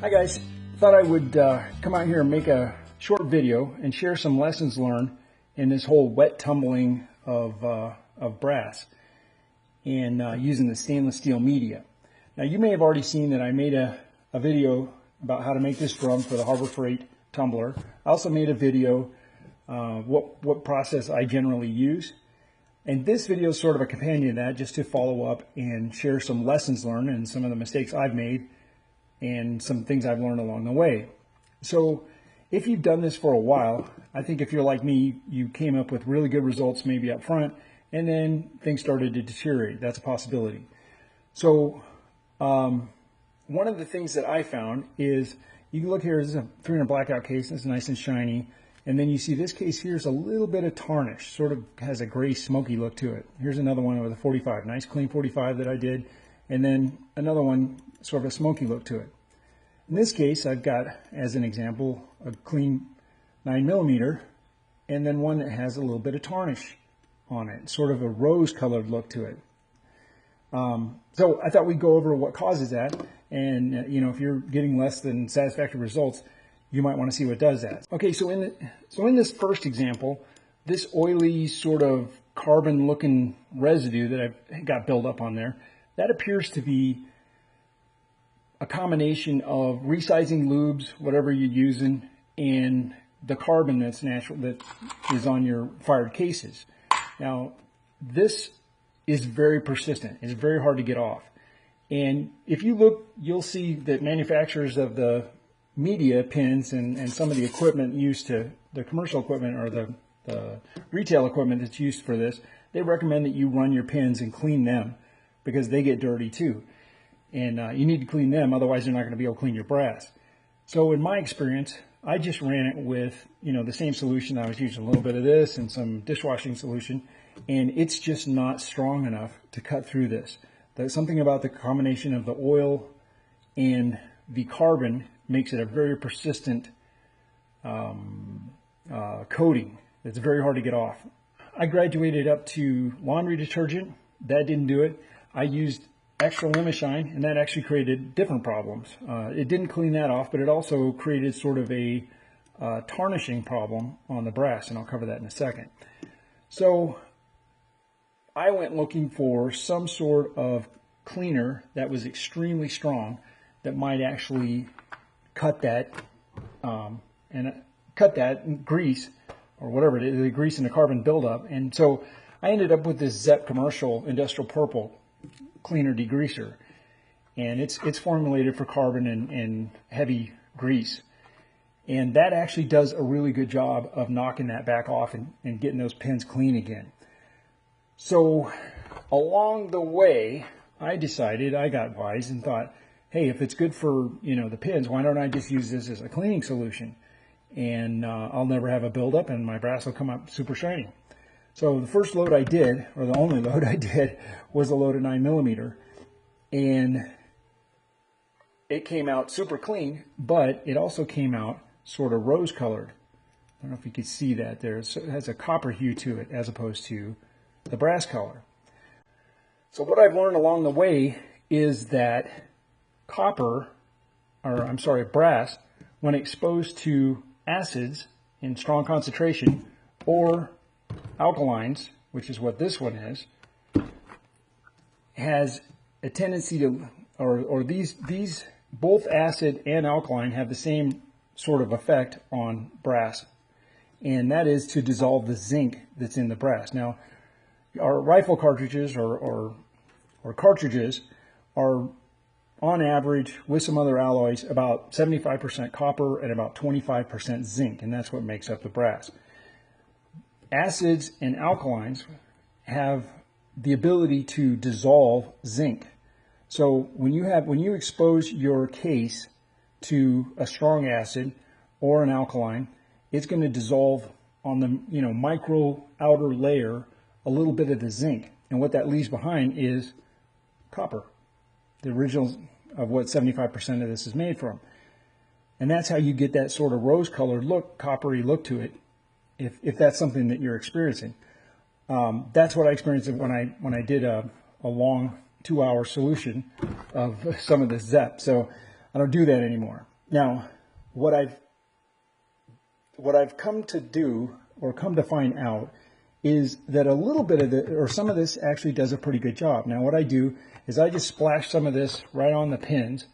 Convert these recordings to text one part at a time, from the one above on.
Hi guys, thought I would come out here and make a short video and share some lessons learned in this whole wet tumbling of brass and using the stainless steel media. Now you may have already seen that I made a video about how to make this drum for the Harbor Freight tumbler. I also made a video what process I generally use. And this video is sort of a companion to that, just to follow up and share some lessons learned and some of the mistakes I've made and some things I've learned along the way. So if you've done this for a while, I think if you're like me, you came up with really good results maybe up front, and then things started to deteriorate. That's a possibility. So one of the things that I found is, you can look here, this is a 300 blackout case, it's nice and shiny. And then you see this case here is a little bit of tarnish, sort of has a gray smoky look to it. Here's another one with a 45, nice clean 45 that I did. And then another one, sort of a smoky look to it. In this case, I've got, as an example, a clean 9mm, and then one that has a little bit of tarnish on it, sort of a rose-colored look to it. So I thought we'd go over what causes that, and if you're getting less than satisfactory results, you might want to see what does that. Okay, so in this first example, this oily sort of carbon-looking residue that I've got built up on there, that appears to be a combination of resizing lubes, whatever you're using, and the carbon that's natural, that is on your fired cases. Now, this is very persistent. It's very hard to get off. And if you look, you'll see that manufacturers of the media pins and some of the equipment used to, the commercial equipment or the retail equipment that's used for this, they recommend that you run your pins and clean them because they get dirty too. And you need to clean them, otherwise you're not going to be able to clean your brass. So in my experience, I just ran it with the same solution. I was using a little bit of this and some dishwashing solution, and it's just not strong enough to cut through this. There's something about the combination of the oil and the carbon makes it a very persistent coating. It's very hard to get off. I graduated up to laundry detergent. That didn't do it. I used extra limit-shine, and that actually created different problems. It didn't clean that off, but it also created sort of a tarnishing problem on the brass, and I'll cover that in a second. So I went looking for some sort of cleaner that was extremely strong that might actually cut that grease or whatever it is, the grease and the carbon buildup. And so I ended up with this Zep commercial industrial purple cleaner degreaser, and it's formulated for carbon and heavy grease, and that actually does a really good job of knocking that back off and getting those pins clean again. So along the way, I decided, I got wise and thought, hey, if it's good for the pins, why don't I just use this as a cleaning solution, and I'll never have a buildup and my brass will come up super shiny. So the first load I did, or the only load I did, was a load of 9mm, and it came out super clean, but it also came out sort of rose colored. I don't know if you can see that there. It has a copper hue to it as opposed to the brass color. So what I've learned along the way is that brass, when exposed to acids in strong concentration or alkalines, which is what this one is, has a tendency to, or these both acid and alkaline have the same sort of effect on brass, and that is to dissolve the zinc that's in the brass. Now, our rifle cartridges or cartridges are, on average, with some other alloys, about 75% copper and about 25% zinc, and that's what makes up the brass. Acids and alkalines have the ability to dissolve zinc. So when you expose your case to a strong acid or an alkaline, it's going to dissolve on the micro outer layer a little bit of the zinc, and what that leaves behind is copper, the original of what 75% of this is made from. And that's how you get that sort of rose-colored look, coppery look to it, if that's something that you're experiencing. That's what I experienced when I did a long 2-hour solution of some of this Zep. So I don't do that anymore. Now, what I've come to do, or come to find out, is that a little bit of or some of this actually does a pretty good job. Now, what I do is I just splash some of this right on the pins,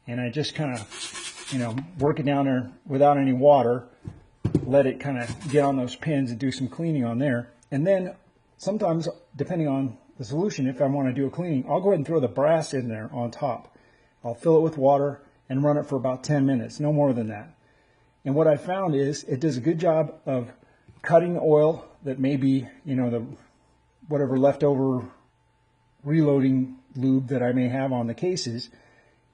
and I just kind of, work it down there without any water, let it kind of get on those pins and do some cleaning on there. And then sometimes, depending on the solution, if I want to do a cleaning, I'll go ahead and throw the brass in there on top. I'll fill it with water and run it for about 10 minutes, no more than that. And what I found is it does a good job of cutting the oil that may be, the whatever leftover reloading lube that I may have on the cases.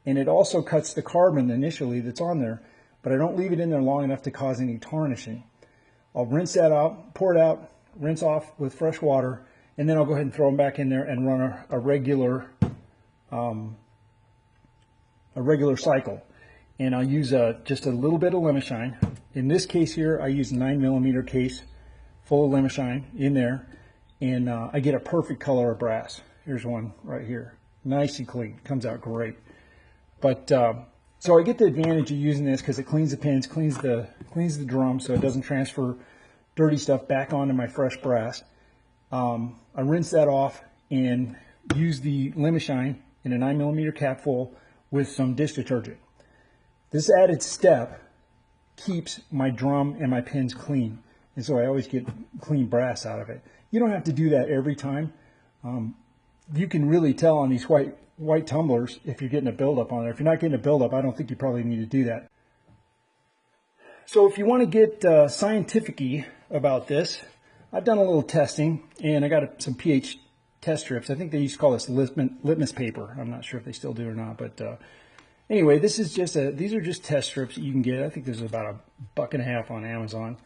And it also cuts the carbon initially that's on there, but I don't leave it in there long enough to cause any tarnishing. I'll rinse that out, pour it out, rinse off with fresh water, and then I'll go ahead and throw them back in there and run a regular cycle. And I'll use just a little bit of Lemishine. In this case here, I use a 9mm case full of Lemishine in there, and I get a perfect color of brass. Here's one right here, nice and clean, comes out great. But so I get the advantage of using this because it cleans the pins, cleans the drum, so it doesn't transfer dirty stuff back onto my fresh brass. I rinse that off and use the Lemishine in a 9mm cap full with some dish detergent. This added step keeps my drum and my pins clean, and so I always get clean brass out of it. You don't have to do that every time. You can really tell on these white tumblers if you're getting a buildup on there. If you're not getting a buildup, I don't think you probably need to do that. So if you want to get scientific-y about this, I've done a little testing, and I got some pH test strips. I think they used to call this litmus paper. I'm not sure if they still do or not, but anyway, these are just test strips that you can get. I think there's about $1.50 on Amazon.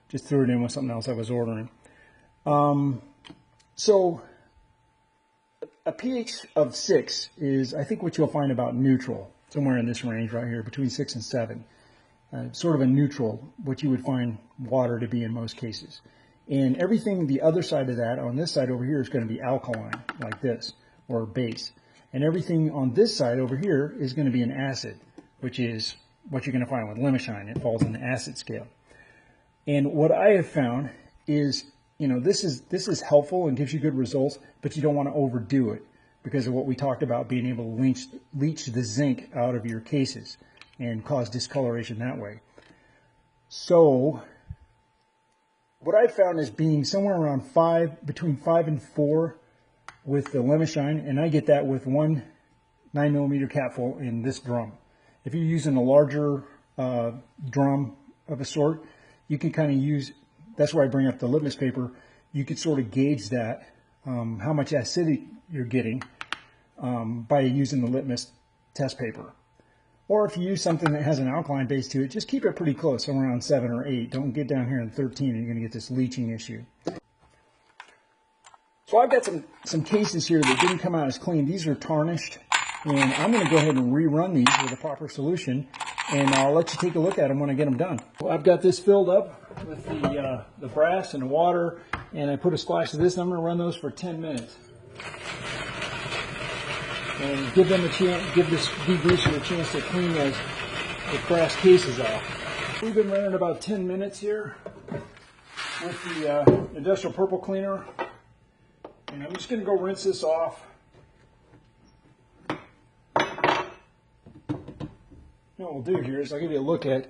Just threw it in with something else I was ordering. So a pH of 6 is, I think, what you'll find about neutral, somewhere in this range right here, between 6 and 7. Sort of a neutral, what you would find water to be in most cases. And everything the other side of that, on this side over here, is going to be alkaline, like this, or base. And everything on this side over here is going to be an acid, which is what you're going to find with Lemishine. It falls in the acid scale. And what I have found is, this is helpful and gives you good results, but you don't want to overdo it because of what we talked about, being able to leach the zinc out of your cases and cause discoloration that way. So what I found is being somewhere around between 5 and 4 with the Lemishine, and I get that with one 9mm capful in this drum. If you're using a larger drum of a sort, you can kind of use, that's where I bring up the litmus paper, you could sort of gauge that, how much acidity you're getting by using the litmus test paper. Or if you use something that has an alkaline base to it, just keep it pretty close, somewhere around 7 or 8. Don't get down here in 13 and you're going to get this leaching issue. So I've got some cases here that didn't come out as clean. These are tarnished, and I'm going to go ahead and rerun these with a proper solution, and I'll let you take a look at them when I get them done. Well, I've got this filled up with the brass and the water, and I put a splash of this, and I'm going to run those for 10 minutes. And give them a chance, give this degreaser a chance to clean those brass cases off. We've been running about 10 minutes here with the industrial purple cleaner. And I'm just going to go rinse this off. What we'll do here is I'll give you a look at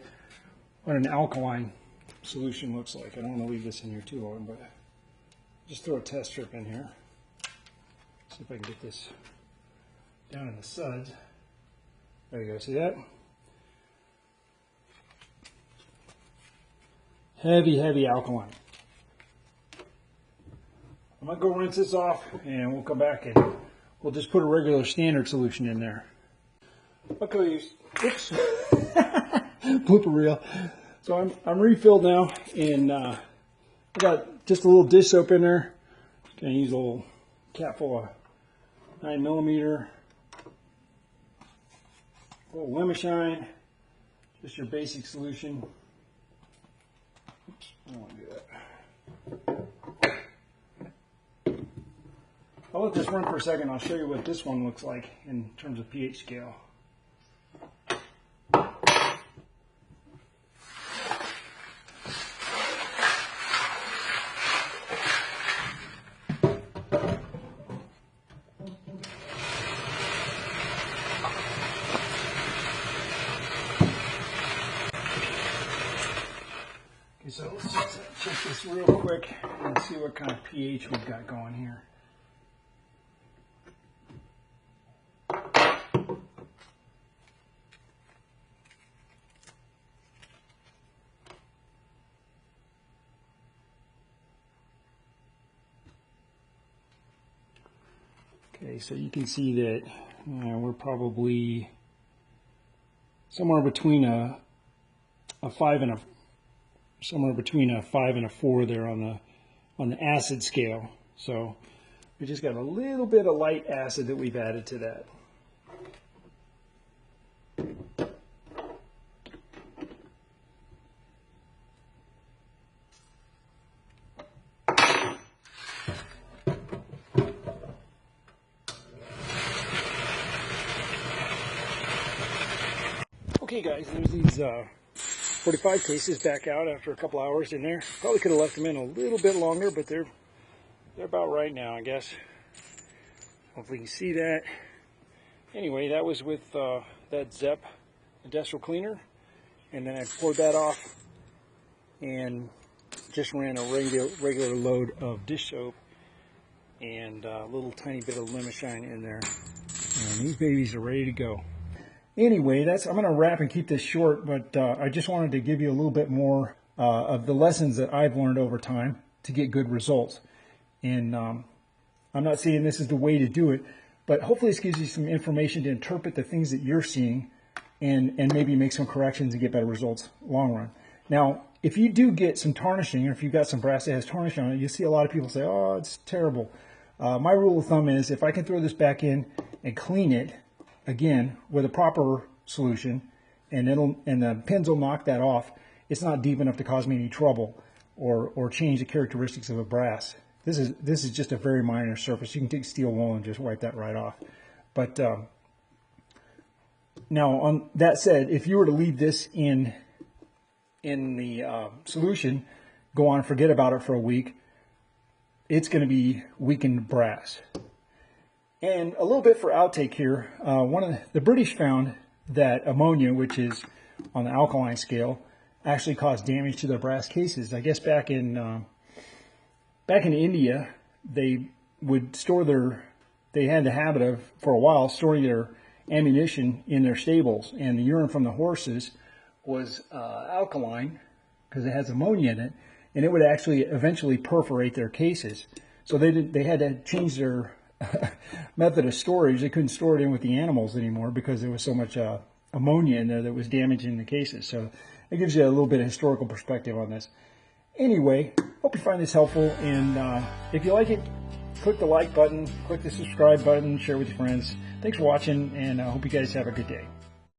what an alkaline solution looks like. I don't want to leave this in here too long, but just throw a test strip in here. See if I can get this down in the suds. There you go, see that? Heavy alkaline. I'm going to go rinse this off, and we'll come back and we'll just put a regular standard solution in there. Okay, oops, blooper reel. So I'm refilled now, and I got just a little dish soap in there. Gonna use a little cap full of 9mm, a little Lemishine, just your basic solution. Oops, I don't want to do that. I'll let this run for a second. I'll show you what this one looks like in terms of pH scale. this real quick and see what kind of pH we've got going here. Okay, so you can see that we're probably somewhere between a 5 and a 4 there on the acid scale. So we just got a little bit of light acid that we've added to that. Okay guys, there's these 45 cases back out after a couple hours in there. Probably could have left them in a little bit longer, but they're about right now, I guess. Hopefully you can see that. Anyway, that was with that Zep industrial cleaner, and then I poured that off and just ran a regular load of dish soap and a little tiny bit of lemon shine in there, and these babies are ready to go. Anyway, I'm going to wrap and keep this short, but I just wanted to give you a little bit more of the lessons that I've learned over time to get good results. And I'm not saying this is the way to do it, but hopefully this gives you some information to interpret the things that you're seeing and maybe make some corrections and get better results long run. Now, if you do get some tarnishing, or if you've got some brass that has tarnish on it, you see a lot of people say, oh, it's terrible. My rule of thumb is if I can throw this back in and clean it, again, with a proper solution, and the pins will knock that off, it's not deep enough to cause me any trouble or change the characteristics of a brass. This is just a very minor surface. You can take steel wool and just wipe that right off. But now, on that said, if you were to leave this in the solution, go on and forget about it for a week, it's going to be weakened brass. And a little bit for outtake here, the British found that ammonia, which is on the alkaline scale, actually caused damage to their brass cases. I guess back in India, they had the habit of, for a while, storing their ammunition in their stables, and the urine from the horses was alkaline because it has ammonia in it, and it would actually eventually perforate their cases. So they had to change their method of storage. They couldn't store it in with the animals anymore because there was so much ammonia in there that was damaging the cases. So it gives you a little bit of historical perspective on this. Anyway, hope you find this helpful, and if you like it, click the like button, click the subscribe button, share with your friends. Thanks for watching, and I hope you guys have a good day.